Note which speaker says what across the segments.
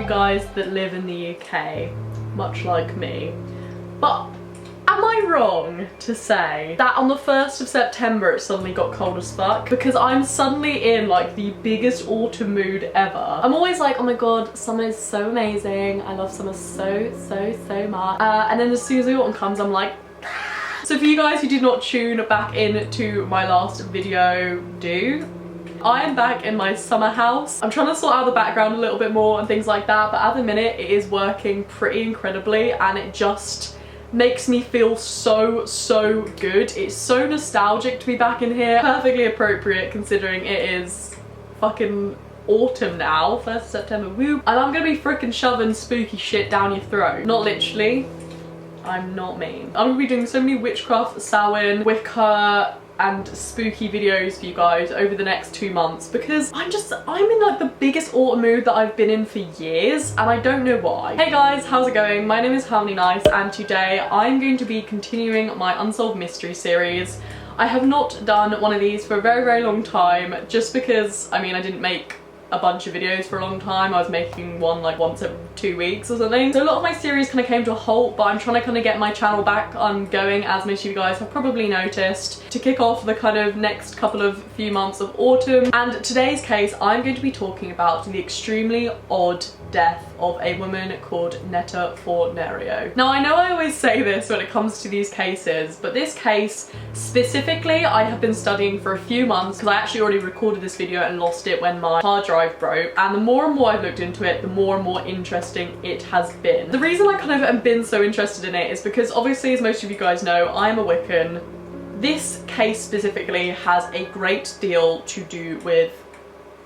Speaker 1: guys that live in the UK, much like me. But am I wrong to say that on the 1st of September it suddenly got cold as fuck? Because I'm suddenly in like the biggest autumn mood ever. I'm always like, oh my god, summer is so amazing. I love summer so much. And then as soon as the autumn comes, I'm like, so for you guys who did not tune back into my last video, I am back in my summer house. I'm trying to sort out the background a little bit more and things like that, but at the minute it is working pretty incredibly and it just makes me feel so good. It's so nostalgic to be back in here. Perfectly appropriate considering it is fucking autumn now, 1st of September, woo. And I'm gonna be freaking shoving spooky shit down your throat. Not literally, I'm not mean. I'm gonna be doing so many witchcraft, Samhain, Wicca, and spooky videos for you guys over the next 2 months because I'm in like the biggest autumn mood that I've been in for years and I don't know why. Hey guys, how's it going? My name is Harmony Nice and today I'm going to be continuing my Unsolved Mystery series. I have not done one of these for a very long time just because, I mean, I didn't make a bunch of videos for a long time. I was making one like once every 2 weeks or something. So a lot of my series kind of came to a halt, but I'm trying to kind of get my channel back going, as most of you guys have probably noticed, to kick off the kind of next couple of few months of autumn. And today's case, I'm going to be talking about the extremely odd death of a woman called Netta Fornario. Now I know I always say this when it comes to these cases, but this case specifically I have been studying for a few months because I actually already recorded this video and lost it when my hard drive broke, and the more and more I've looked into it, the more and more interesting it has been. The reason I kind of have been so interested in it is because obviously, as most of you guys know, I'm a Wiccan. This case specifically has a great deal to do with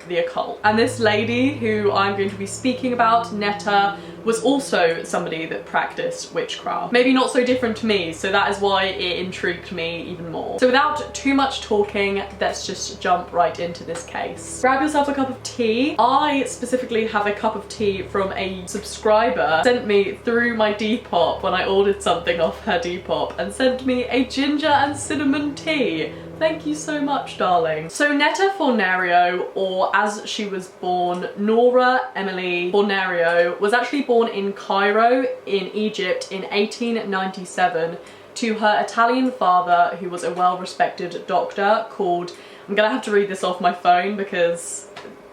Speaker 1: the occult. And this lady who I'm going to be speaking about, Netta, was also somebody that practiced witchcraft. Maybe not so different to me, so that is why it intrigued me even more. So without too much talking, let's just jump right into this case. Grab yourself a cup of tea. I specifically have a cup of tea from a subscriber sent me through my Depop when I ordered something off her Depop and sent me a ginger and cinnamon tea. Thank you so much, darling. So Netta Fornario, or as she was born, Nora Emily Fornario, was actually born in Cairo in Egypt in 1897 to her Italian father, who was a well-respected doctor called, I'm gonna have to read this off my phone because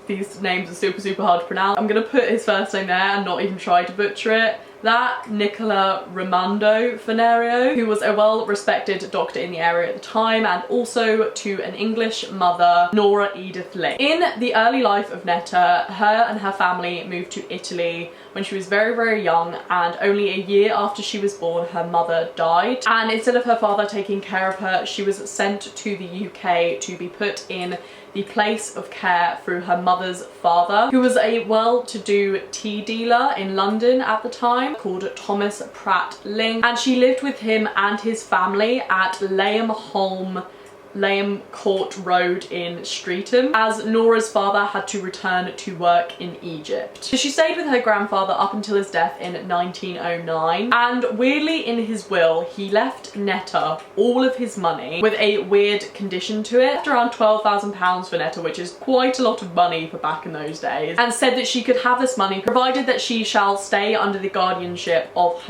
Speaker 1: these names are super hard to pronounce. I'm gonna put his first name there and not even try to butcher it. That Nicola Raimondo Fornario, who was a well-respected doctor in the area at the time, and also to an English mother, Nora Edith Link. In the early life of Netta, her and her family moved to Italy when she was very young, and only a year after she was born, her mother died. And instead of her father taking care of her, she was sent to the UK to be put in the place of care through her mother's father, who was a well-to-do tea dealer in London at the time called Thomas Pratt Link, and she lived with him and his family at Layham Court Road in Streatham, as Nora's father had to return to work in Egypt. So she stayed with her grandfather up until his death in 1909, and weirdly in his will he left Netta all of his money with a weird condition to it. Left around £12,000 for Netta, which is quite a lot of money for back in those days, and said that she could have this money provided that she shall stay under the guardianship of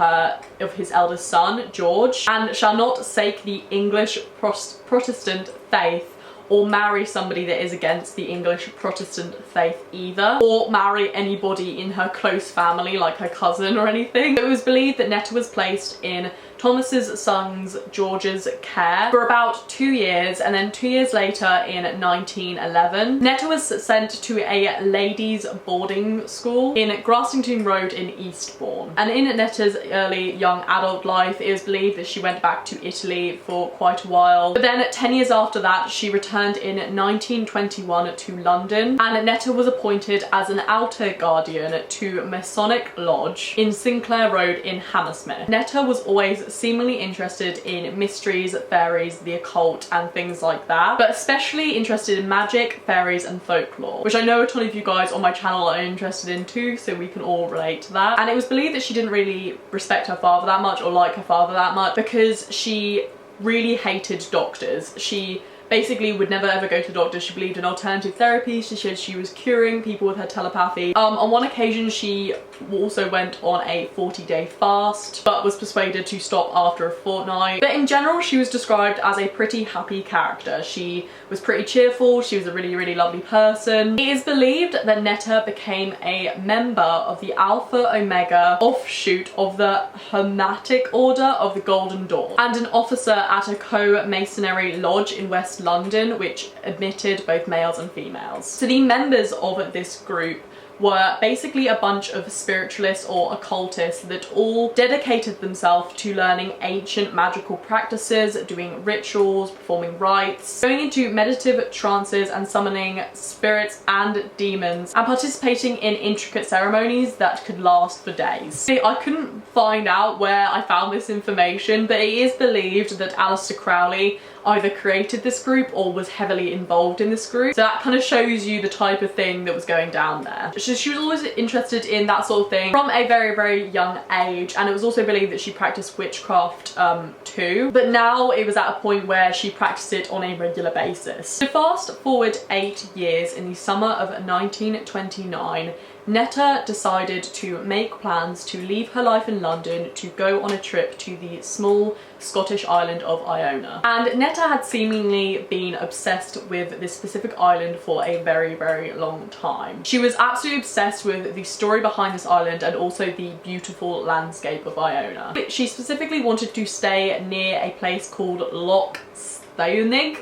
Speaker 1: his eldest son, George, and shall not sake the English Protestant faith or marry somebody that is against the English Protestant faith either, or marry anybody in her close family like her cousin or anything. It was believed that Netta was placed in Thomas's son's George's care for about 2 years, and then 2 years later in 1911 Netta was sent to a ladies boarding school in Grassington Road in Eastbourne. And in Netta's early young adult life it is believed that she went back to Italy for quite a while, but then 10 years after that she returned in 1921 to London, and Netta was appointed as an outer guardian to Masonic Lodge in Sinclair Road in Hammersmith. Netta was always seemingly interested in mysteries, fairies, the occult and things like that, but especially interested in magic, fairies and folklore, which I know a ton of you guys on my channel are interested in too, so we can all relate to that. And it was believed that she didn't really respect her father that much or like her father that much because she really hated doctors. She basically would never ever go to the doctor. She believed in alternative therapy. She said she was curing people with her telepathy. On one occasion she also went on a 40-day fast, but was persuaded to stop after a fortnight. But in general, she was described as a pretty happy character. She was pretty cheerful. She was a really, really lovely person. It is believed that Netta became a member of the Alpha Omega offshoot of the Hermetic Order of the Golden Dawn, and an officer at a co-masonry lodge in West London, which admitted both males and females. So the members of this group were basically a bunch of spiritualists or occultists that all dedicated themselves to learning ancient magical practices, doing rituals, performing rites, going into meditative trances and summoning spirits and demons, and participating in intricate ceremonies that could last for days. I couldn't find out where I found this information, but it is believed that Aleister Crowley either created this group or was heavily involved in this group. So that kind of shows you the type of thing that was going down there. She was always interested in that sort of thing from a very, very young age, and it was also believed that she practiced witchcraft too. But now it was at a point where she practiced it on a regular basis. So fast forward 8 years, in the summer of 1929, Netta decided to make plans to leave her life in London to go on a trip to the small Scottish island of Iona. And Netta had seemingly been obsessed with this specific island for a very, very long time. She was absolutely obsessed with the story behind this island and also the beautiful landscape of Iona. She specifically wanted to stay near a place called Loch Staunig,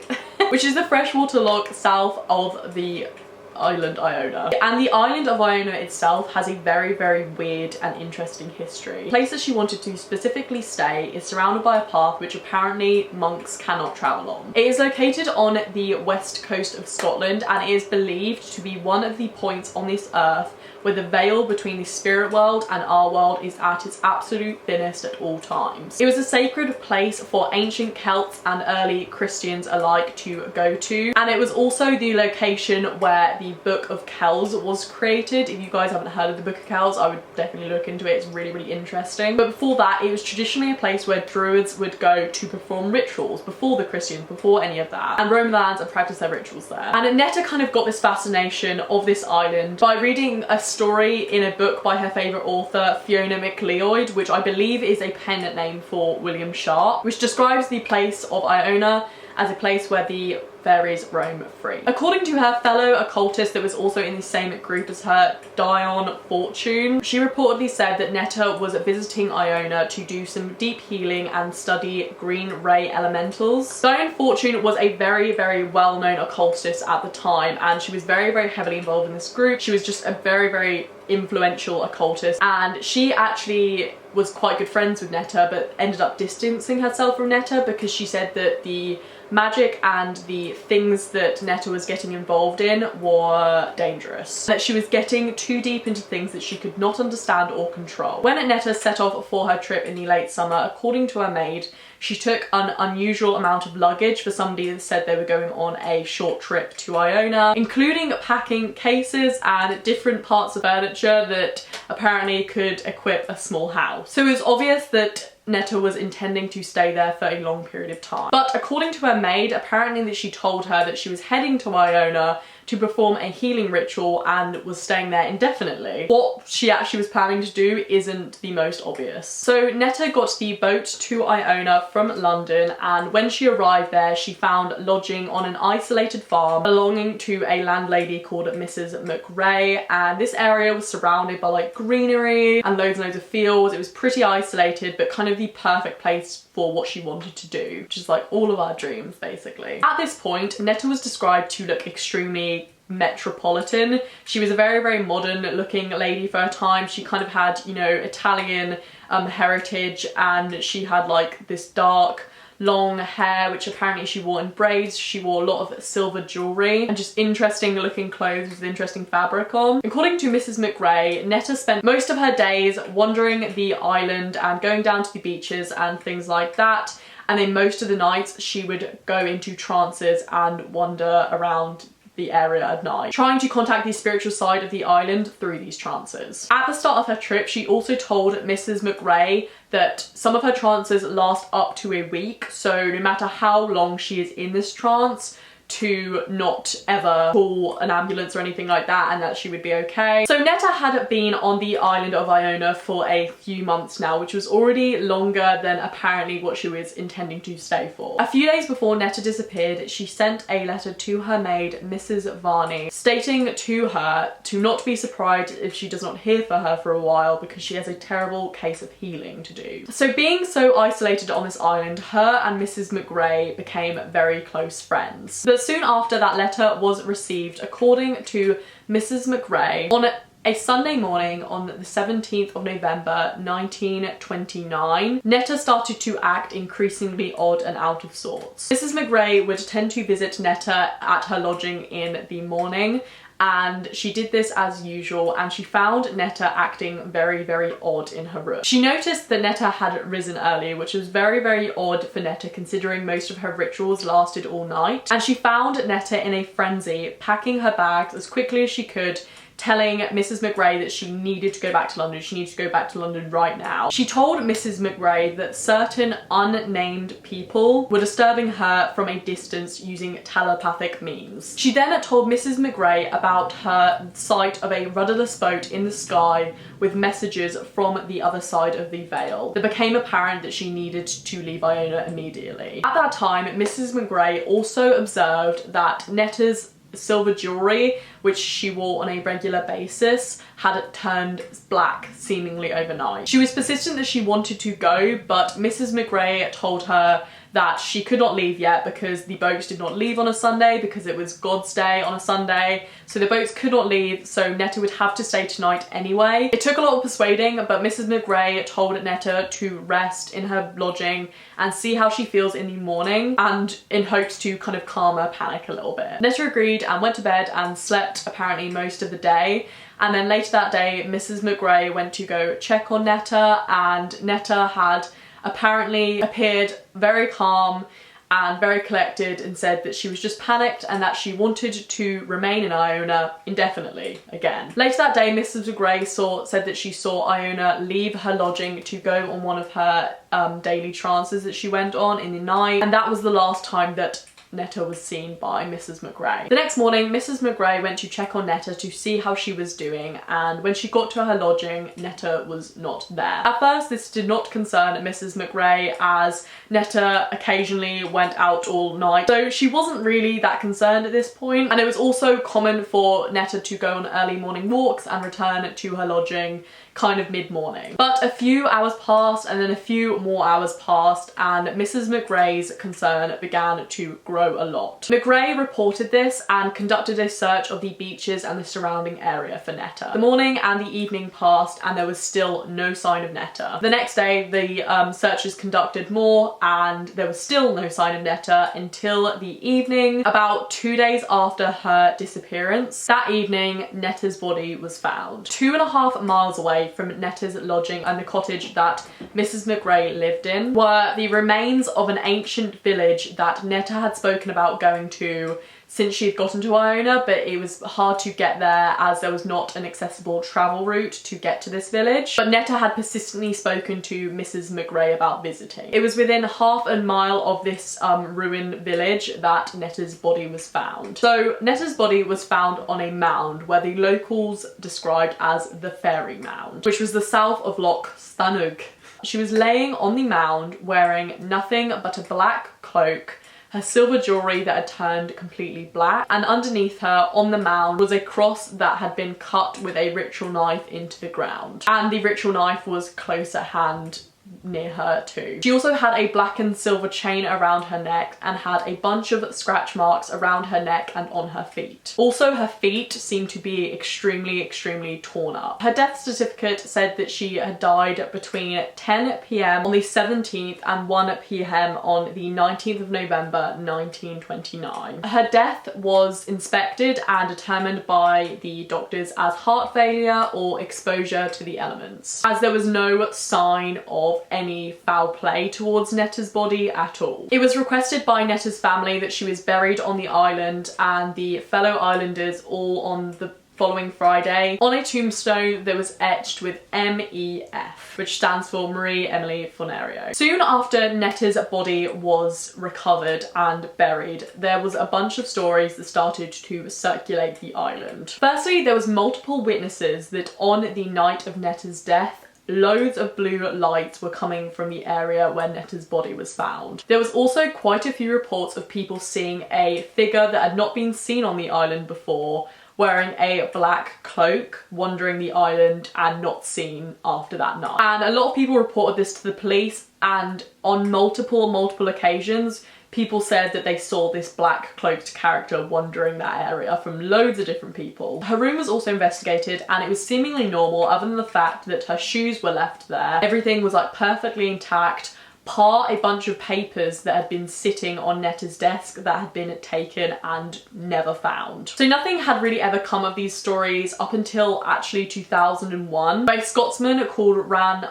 Speaker 1: which is the freshwater loch south of the island Iona. And the island of Iona itself has a very, very weird and interesting history. The place that she wanted to specifically stay is surrounded by a path which apparently monks cannot travel on. It is located on the west coast of Scotland, and it is believed to be one of the points on this earth where the veil between the spirit world and our world is at its absolute thinnest at all times. It was a sacred place for ancient Celts and early Christians alike to go to, and it was also the location where the Book of Kells was created. If you guys haven't heard of the Book of Kells, I would definitely look into it. It's really, really interesting. But before that, it was traditionally a place where druids would go to perform rituals before the Christians, before any of that, and roam the lands and practice their rituals there. And Netta kind of got this fascination of this island by reading a story in a book by her favourite author, Fiona MacLeod, which I believe is a pen name for William Sharp, which describes the place of Iona as a place where the fairies roam free. According to her fellow occultist that was also in the same group as her, Dion Fortune, she reportedly said that Netta was visiting Iona to do some deep healing and study green ray elementals. Dion Fortune was a very, very well-known occultist at the time, and she was very, very heavily involved in this group. She was just a very, very influential occultist, and she actually was quite good friends with Netta, but ended up distancing herself from Netta because she said that the magic and the things that Netta was getting involved in were dangerous. That she was getting too deep into things that she could not understand or control. When Netta set off for her trip in the late summer, according to her maid, she took an unusual amount of luggage for somebody that said they were going on a short trip to Iona, including packing cases and different parts of furniture that apparently could equip a small house. So it was obvious that Netta was intending to stay there for a long period of time. But according to her maid, apparently that she told her that she was heading to Iona to perform a healing ritual and was staying there indefinitely. What she actually was planning to do isn't the most obvious. So Netta got the boat to Iona from London, and when she arrived there, she found lodging on an isolated farm belonging to a landlady called Mrs. McRae, and this area was surrounded by like greenery and loads and loads of fields. It was pretty isolated, but kind of the perfect place for what she wanted to do, which is like all of our dreams basically. At this point, Netta was described to look extremely metropolitan. She was a very, very modern looking lady for her time. She kind of had, you know, Italian heritage, and she had like this dark long hair which apparently she wore in braids. She wore a lot of silver jewellery and just interesting looking clothes with interesting fabric on. According to Mrs. McRae, Netta spent most of her days wandering the island and going down to the beaches and things like that, and then most of the nights she would go into trances and wander around the area at night, trying to contact the spiritual side of the island through these trances. At the start of her trip, she also told Mrs. McRae that some of her trances last up to a week, so no matter how long she is in this trance, to not ever call an ambulance or anything like that, and that she would be okay. So Netta had been on the island of Iona for a few months now, which was already longer than apparently what she was intending to stay for. A few days before Netta disappeared, she sent a letter to her maid, Mrs. Varney, stating to her to not be surprised if she does not hear from her for a while, because she has a terrible case of healing to do. So being so isolated on this island, her and Mrs. McRae became very close friends. But soon after that letter was received, according to Mrs. McRae, on a Sunday morning on the 17th of November 1929, Netta started to act increasingly odd and out of sorts. Mrs. McRae would tend to visit Netta at her lodging in the morning, and she did this as usual, and she found Netta acting very, very odd in her room. She noticed that Netta had risen early, which was very, very odd for Netta considering most of her rituals lasted all night. And she found Netta in a frenzy, packing her bags as quickly as she could, telling Mrs. McRae that she needed to go back to London. She needed to go back to London right now. She told Mrs. McRae that certain unnamed people were disturbing her from a distance using telepathic means. She then told Mrs. McRae about her sight of a rudderless boat in the sky with messages from the other side of the veil. It became apparent that she needed to leave Iona immediately. At that time, Mrs. McRae also observed that Netta's silver jewellery, which she wore on a regular basis, had turned black seemingly overnight. She was persistent that she wanted to go, but Mrs. McRae told her that she could not leave yet because the boats did not leave on a Sunday, because it was God's Day on a Sunday, so the boats could not leave, so Netta would have to stay tonight anyway. It took a lot of persuading, but Mrs. McRae told Netta to rest in her lodging and see how she feels in the morning, and in hopes to kind of calm her panic a little bit. Netta agreed and went to bed and slept apparently most of the day. And then later that day, Mrs. McRae went to go check on Netta, and Netta had apparently appeared very calm and very collected and said that she was just panicked and that she wanted to remain in Iona indefinitely again. Later that day, Mrs. McRae said that she saw Iona leave her lodging to go on one of her daily trances that she went on in the night, and that was the last time that Netta was seen by Mrs. McRae. The next morning, Mrs. McRae went to check on Netta to see how she was doing, and when she got to her lodging, Netta was not there. At first, this did not concern Mrs. McRae, as Netta occasionally went out all night, so she wasn't really that concerned at this point, and it was also common for Netta to go on early morning walks and return to her lodging kind of mid-morning. But a few hours passed, and then a few more hours passed, and Mrs. McRae's concern began to grow a lot. McRae reported this and conducted a search of the beaches and the surrounding area for Netta. The morning and the evening passed, and there was still no sign of Netta. The next day, the searchers conducted more, and there was still no sign of Netta until the evening, about 2 days after her disappearance. That evening, Netta's body was found 2.5 miles away from Netta's lodging and the cottage that Mrs. McRae lived in were the remains of an ancient village that Netta had spoken about going to since she had gotten to Iona, but it was hard to get there as there was not an accessible travel route to get to this village. But Netta had persistently spoken to Mrs. McRae about visiting. It was within half a mile of this ruined village that Netta's body was found. So Netta's body was found on a mound where the locals described as the Fairy Mound, which was the south of Loch Stanug. She was laying on the mound wearing nothing but a black cloak, her silver jewellery that had turned completely black, and underneath her on the mound was a cross that had been cut with a ritual knife into the ground, and the ritual knife was close at hand near her too. She also had a black and silver chain around her neck and had a bunch of scratch marks around her neck and on her feet. Also, her feet seemed to be extremely torn up. Her death certificate said that she had died between 10 p.m. on the 17th and 1 p.m. on the 19th of November 1929. Her death was inspected and determined by the doctors as heart failure or exposure to the elements, as there was no sign of of any foul play towards Netta's body at all. It was requested by Netta's family that she was buried on the island, and the fellow islanders all on the following Friday. On a tombstone that was etched with MEF, which stands for Marie Emily Fornario. Soon after Netta's body was recovered and buried, there was a bunch of stories that started to circulate the island. Firstly, there was multiple witnesses that on the night of Netta's death, loads of blue lights were coming from the area where Netta's body was found. There was also quite a few reports of people seeing a figure that had not been seen on the island before, wearing a black cloak, wandering the island and not seen after that night. And a lot of people reported this to the police, and on multiple occasions, people said that they saw this black cloaked character wandering that area from loads of different people. Her room was also investigated, and it was seemingly normal other than the fact that her shoes were left there. Everything was like perfectly intact, a bunch of papers that had been sitting on Netta's desk that had been taken and never found. So nothing had really ever come of these stories up until actually 2001 by a Scotsman called Ron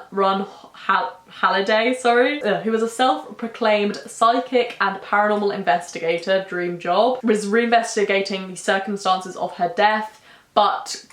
Speaker 1: Halliday, who was a self-proclaimed psychic and paranormal investigator, dream job, was reinvestigating the circumstances of her death, but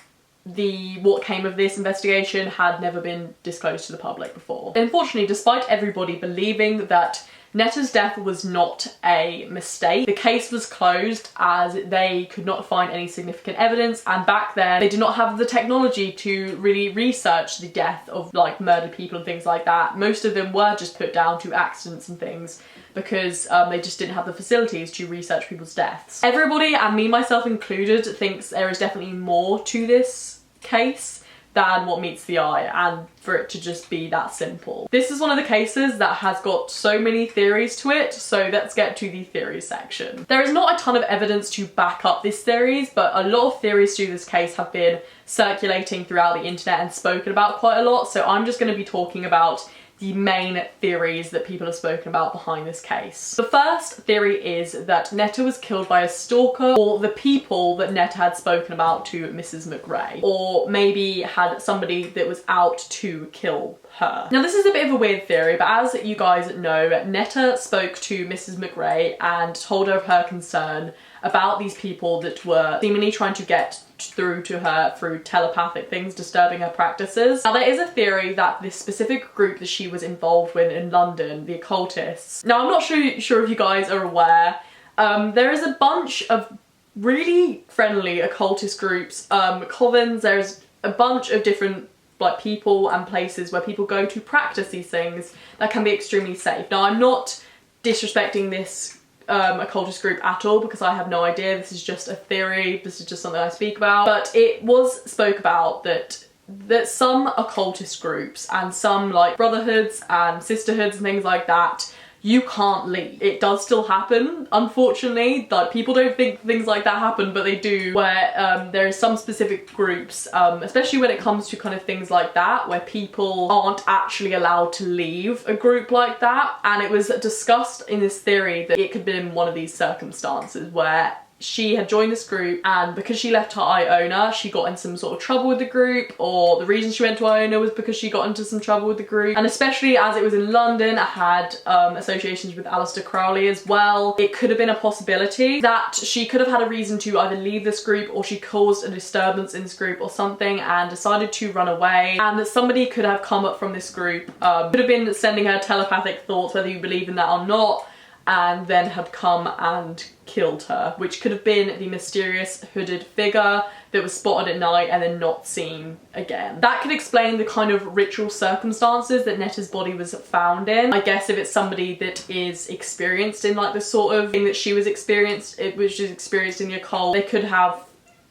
Speaker 1: what came of this investigation had never been disclosed to the public before. Unfortunately, despite everybody believing that Netta's death was not a mistake, the case was closed as they could not find any significant evidence, and back then they did not have the technology to really research the death of like murdered people and things like that. Most of them were just put down to accidents and things because they just didn't have the facilities to research people's deaths. Everybody, and me myself included, thinks there is definitely more to this case than what meets the eye, and for it to just be that simple. This is one of the cases that has got so many theories to it, so let's get to the theories section. There is not a ton of evidence to back up these theories, but a lot of theories to this case have been circulating throughout the internet and spoken about quite a lot, so I'm just going to be talking about the main theories that people have spoken about behind this case. The first theory is that Netta was killed by a stalker, or the people that Netta had spoken about to Mrs. McRae, or maybe had somebody that was out to kill her. Now this is a bit of a weird theory, but as you guys know, Netta spoke to Mrs. McRae and told her of her concern about these people that were seemingly trying to get through to her through telepathic things, disturbing her practices. Now there is a theory that this specific group that she was involved with in London, the occultists. Now I'm not sure if you guys are aware, there is a bunch of really friendly occultist groups, covens, there's a bunch of different like people and places where people go to practice these things that can be extremely safe. Now I'm not disrespecting this occultist group at all, because I have no idea, this is just a theory, this is just something I speak about, but it was spoke about that some occultist groups and some like brotherhoods and sisterhoods and things like that, you can't leave. It does still happen, unfortunately. Like, people don't think things like that happen, but they do, where there is some specific groups, especially when it comes to kind of things like that, where people aren't actually allowed to leave a group like that. And it was discussed in this theory that it could be in one of these circumstances where she had joined this group, and because she left her Iona, she got in some sort of trouble with the group, or the reason she went to Iona was because she got into some trouble with the group. And especially as it was in London, it had associations with Aleister Crowley as well. It could have been a possibility that she could have had a reason to either leave this group, or she caused a disturbance in this group or something and decided to run away, and that somebody could have come up from this group, could have been sending her telepathic thoughts, whether you believe in that or not, and then had come and killed her, which could have been the mysterious hooded figure that was spotted at night and then not seen again. That could explain the kind of ritual circumstances that Netta's body was found in. I guess if it's somebody that is experienced in like the sort of thing that she was experienced in the occult, they could have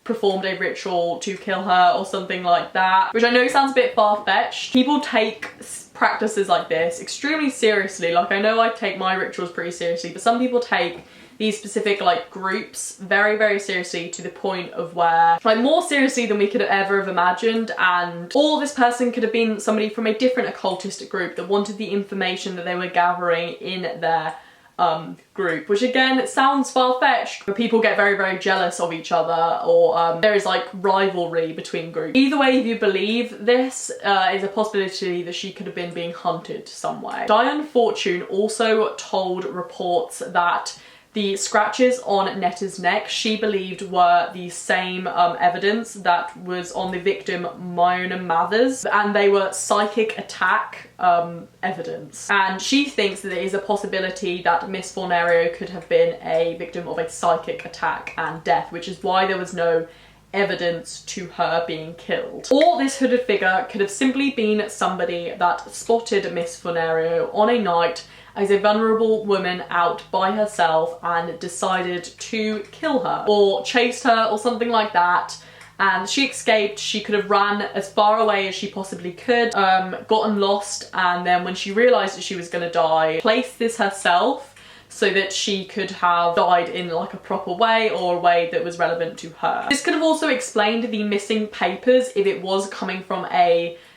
Speaker 1: performed a ritual to kill her or something like that, which I know sounds a bit far-fetched. People take practices like this extremely seriously. Like, I know I take my rituals pretty seriously, but some people take these specific like groups very, very seriously, to the point of where, like, more seriously than we could ever have imagined. And or this person could have been somebody from a different occultist group that wanted the information that they were gathering in their group, which again sounds far-fetched, but people get very, very jealous of each other, or there is like rivalry between groups. Either way, if you believe this, is a possibility that she could have been being hunted some way. Diane Fortune also told reports that the scratches on Netta's neck she believed were the same evidence that was on the victim Myona Mathers, and they were psychic attack evidence. And she thinks that there is a possibility that Miss Fornario could have been a victim of a psychic attack and death, which is why there was no evidence to her being killed. Or this hooded figure could have simply been somebody that spotted Miss Fornario on a night as a vulnerable woman out by herself and decided to kill her or chased her or something like that, and she escaped. She could have ran as far away as she possibly could, gotten lost, and then when she realised that she was going to die, placed this herself so that she could have died in like a proper way, or a way that was relevant to her. This could have also explained the missing papers if it was coming from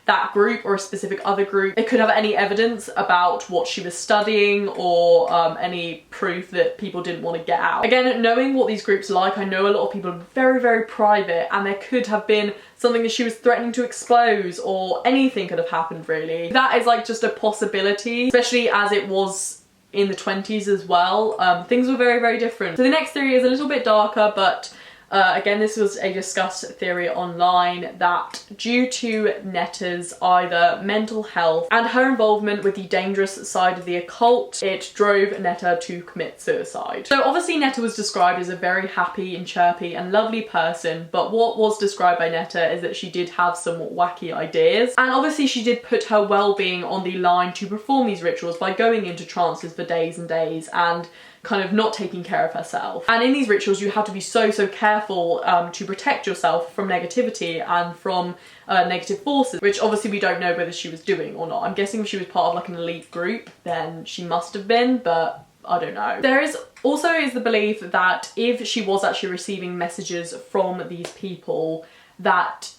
Speaker 1: that group or a specific other group. It could have any evidence about what she was studying, or any proof that people didn't want to get out. Again, knowing what these groups are like, I know a lot of people are very, very private, and there could have been something that she was threatening to expose, or anything could have happened really. That is like just a possibility, especially as it was in the 20s as well. Things were very, very different. So the next theory is a little bit darker, but again, this was a discussed theory online, that due to Netta's either mental health and her involvement with the dangerous side of the occult, it drove Netta to commit suicide. So obviously Netta was described as a very happy and chirpy and lovely person, but what was described by Netta is that she did have somewhat wacky ideas, and obviously she did put her well-being on the line to perform these rituals by going into trances for days and days and kind of not taking care of herself. And in these rituals you have to be so careful to protect yourself from negativity and from negative forces, which obviously we don't know whether she was doing or not. I'm guessing if she was part of like an elite group then she must have been, but I don't know. There is also the belief that if she was actually receiving messages from these people, that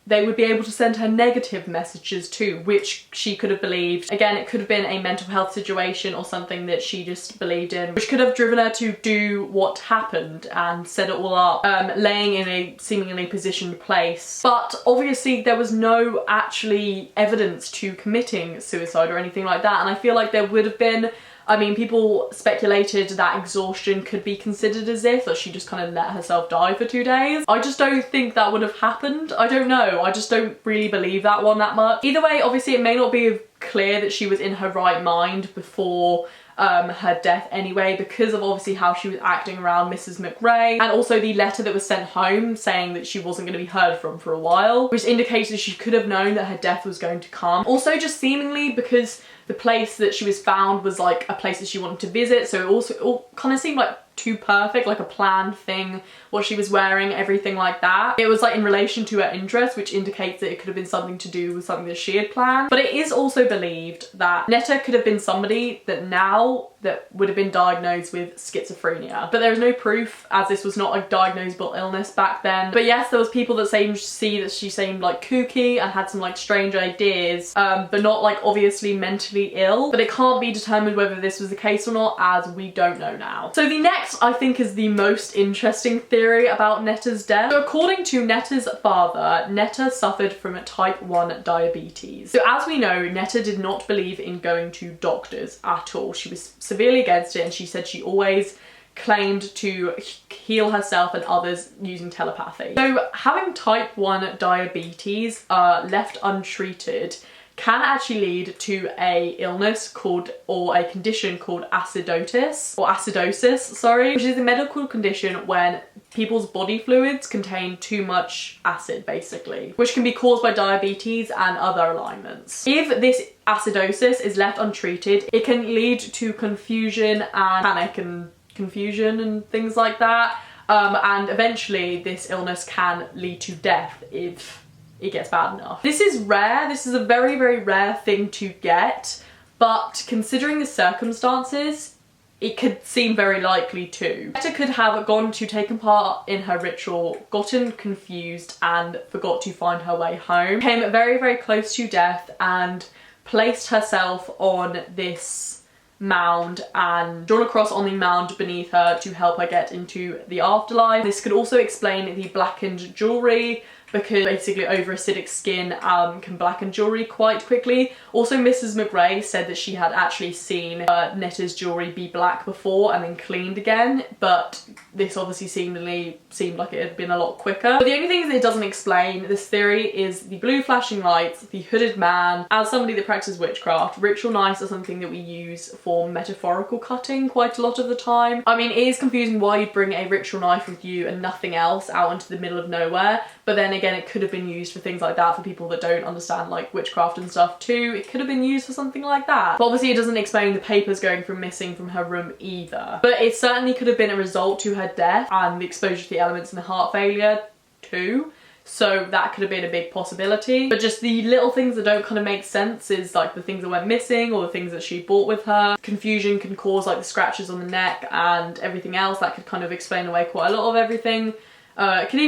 Speaker 1: they would be able to send her negative messages too, which she could have believed. Again, it could have been a mental health situation or something that she just believed in, which could have driven her to do what happened and set it all up, laying in a seemingly positioned place. But obviously there was no actually evidence to committing suicide or anything like that, and I feel like there would have been. I mean, people speculated that exhaustion could be considered as if that she just kind of let herself die for 2 days. I just don't think that would have happened. I don't know. I just don't really believe that one that much. Either way, obviously it may not be clear that she was in her right mind before her death anyway, because of obviously how she was acting around Mrs. McRae, and also the letter that was sent home saying that she wasn't going to be heard from for a while, which indicates that she could have known that her death was going to come. Also just seemingly because the place that she was found was like a place that she wanted to visit, so it all kind of seemed like too perfect, like a planned thing, what she was wearing, everything like that. It was like in relation to her interest, which indicates that it could have been something to do with something that she had planned. But it is also believed that Netta could have been somebody that would have been diagnosed with schizophrenia. But there is no proof, as this was not a diagnosable illness back then. But yes, there was people that see that she seemed like kooky and had some like strange ideas, but not like obviously mentally ill. But it can't be determined whether this was the case or not, as we don't know now. So the next, I think, is the most interesting theory about Netta's death. So according to Netta's father, Netta suffered from type 1 diabetes. So as we know, Netta did not believe in going to doctors at all. She was severely against it, and she said she always claimed to heal herself and others using telepathy. So having type 1 diabetes left untreated can actually lead to a illness called, or a condition called acidosis, sorry, which is a medical condition when people's body fluids contain too much acid, basically, which can be caused by diabetes and other alignments. If this acidosis is left untreated, it can lead to confusion and panic and confusion and things like that, and eventually this illness can lead to death if it gets bad enough. This is rare. This is a very, very rare thing to get, but considering the circumstances, it could seem very likely too. Netta could have gone to taken part in her ritual, gotten confused and forgot to find her way home, came very, very close to death and placed herself on this mound and drawn a cross on the mound beneath her to help her get into the afterlife. This could also explain the blackened jewellery, because basically over acidic skin can blacken jewellery quite quickly. Also, Mrs. McRae said that she had actually seen Netta's jewellery be black before and then cleaned again, but this obviously seemed like it had been a lot quicker. But the only thing that it doesn't explain this theory is the blue flashing lights, the hooded man. As somebody that practices witchcraft, ritual knives are something that we use for metaphorical cutting quite a lot of the time. I mean, it is confusing why you'd bring a ritual knife with you and nothing else out into the middle of nowhere, but then again, it could have been used for things like that for people that don't understand like witchcraft and stuff too. It could have been used for something like that. But obviously it doesn't explain the papers going from missing from her room either. But it certainly could have been a result to her death and the exposure to the elements and the heart failure too. So that could have been a big possibility. But just the little things that don't kind of make sense is like the things that went missing or the things that she brought with her. Confusion can cause like the scratches on the neck and everything else. That could kind of explain away quite a lot of everything. It could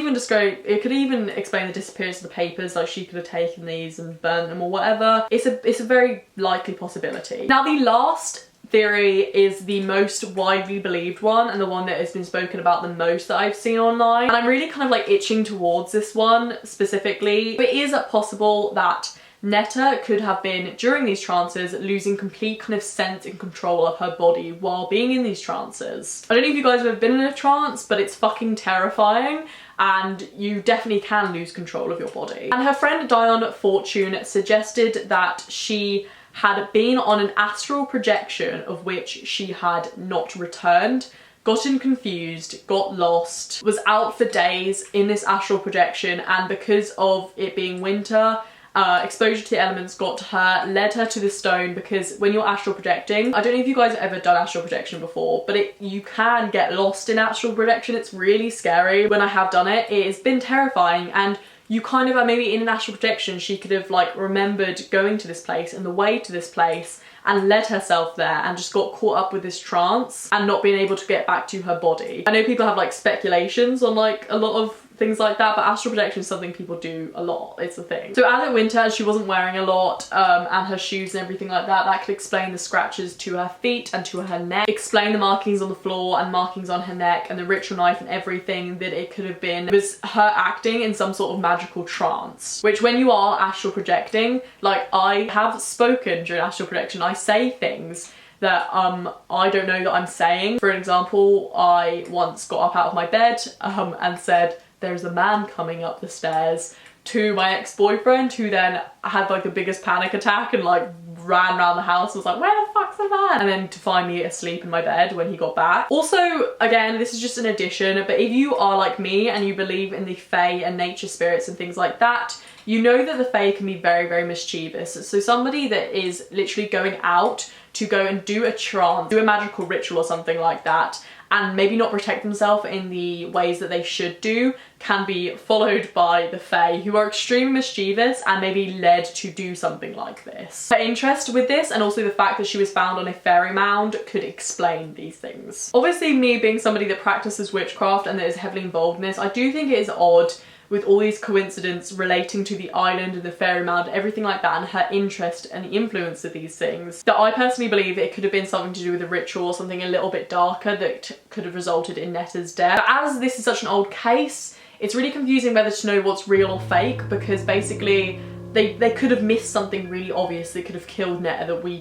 Speaker 1: even explain the disappearance of the papers, like she could have taken these and burnt them or whatever. It's a very likely possibility. Now the last theory is the most widely believed one and the one that has been spoken about the most that I've seen online. And I'm really kind of like itching towards this one specifically. But it is possible that Netta could have been, during these trances, losing complete kind of sense and control of her body while being in these trances. I don't know if you guys have ever been in a trance, but it's fucking terrifying and you definitely can lose control of your body. And her friend Dion Fortune suggested that she had been on an astral projection of which she had not returned, gotten confused, got lost, was out for days in this astral projection, and because of it being winter, exposure to the elements got to her, led her to the stone, because when you're astral projecting, I don't know if you guys have ever done astral projection before, but you can get lost in astral projection. It's really scary. When I have done it, it has been terrifying, and you kind of, maybe in an astral projection, she could have like remembered going to this place and the way to this place and led herself there and just got caught up with this trance and not being able to get back to her body. I know people have like speculations on like a lot of things like that, but astral projection is something people do a lot. It's a thing. So as it winter, she wasn't wearing a lot and her shoes and everything like that. That could explain the scratches to her feet and to her neck, explain the markings on the floor and markings on her neck and the ritual knife and everything that it could have been. It was her acting in some sort of magical trance, which when you are astral projecting, like I have spoken during astral projection, I say things that I don't know that I'm saying. For example, I once got up out of my bed and said, "There's a man coming up the stairs," to my ex-boyfriend, who then had like the biggest panic attack and like ran around the house and was like, "Where the fuck's the man?" And then to find me asleep in my bed when he got back. Also, again, this is just an addition, but if you are like me and you believe in the fae and nature spirits and things like that, you know that the fae can be very, very mischievous. So somebody that is literally going out to go and do a trance, do a magical ritual or something like that, and maybe not protect themselves in the ways that they should do, can be followed by the fae, who are extremely mischievous and maybe led to do something like this. Her interest with this, and also the fact that she was found on a fairy mound, could explain these things. Obviously, me being somebody that practices witchcraft and that is heavily involved in this, I do think it is odd with all these coincidences relating to the island and the fairy mound, everything like that, and her interest and the influence of these things, that I personally believe it could have been something to do with a ritual or something a little bit darker that could have resulted in Netta's death. But as this is such an old case, it's really confusing whether to know what's real or fake, because basically they could have missed something really obvious that could have killed Netta that we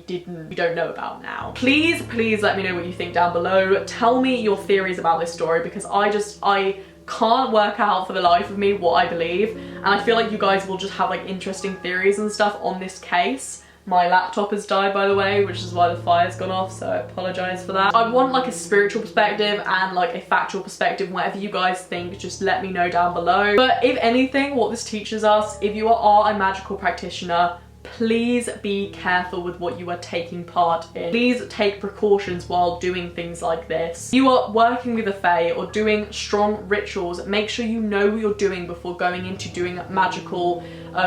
Speaker 1: don't know about now. Please let me know what you think down below. Tell me your theories about this story, because I can't work out for the life of me what I believe, and I feel like you guys will just have like interesting theories and stuff on this case. My laptop has died, by the way, which is why the fire's gone off, so I apologise for that. I want like a spiritual perspective and like a factual perspective. Whatever you guys think, just let me know down below. But if anything, what this teaches us, if you are a magical practitioner, please be careful with what you are taking part in. Please take precautions while doing things like this. If you are working with a fae or doing strong rituals, make sure you know what you're doing before going into doing magical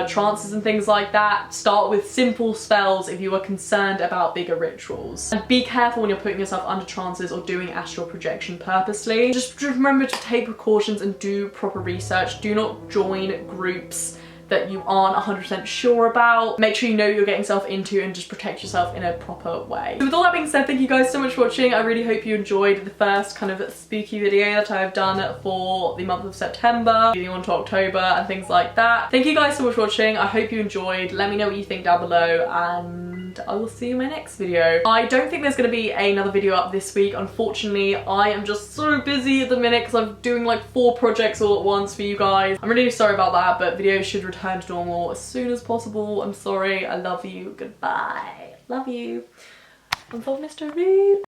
Speaker 1: trances and things like that. Start with simple spells if you are concerned about bigger rituals. And be careful when you're putting yourself under trances or doing astral projection purposely. Just remember to take precautions and do proper research. Do not join groups that you aren't 100% sure about. Make sure you know what you're getting yourself into and just protect yourself in a proper way. So with all that being said, thank you guys so much for watching. I really hope you enjoyed the first kind of spooky video that I've done for the month of September, leading on to October and things like that. Thank you guys so much for watching. I hope you enjoyed. Let me know what you think down below, and I will see you in my next video. I don't think there's going to be another video up this week. Unfortunately, I am just so busy at the minute because I'm doing like 4 projects all at once for you guys. I'm really sorry about that, but videos should return to normal as soon as possible. I'm sorry. I love you. Goodbye. Love you. Unsolved Mystery.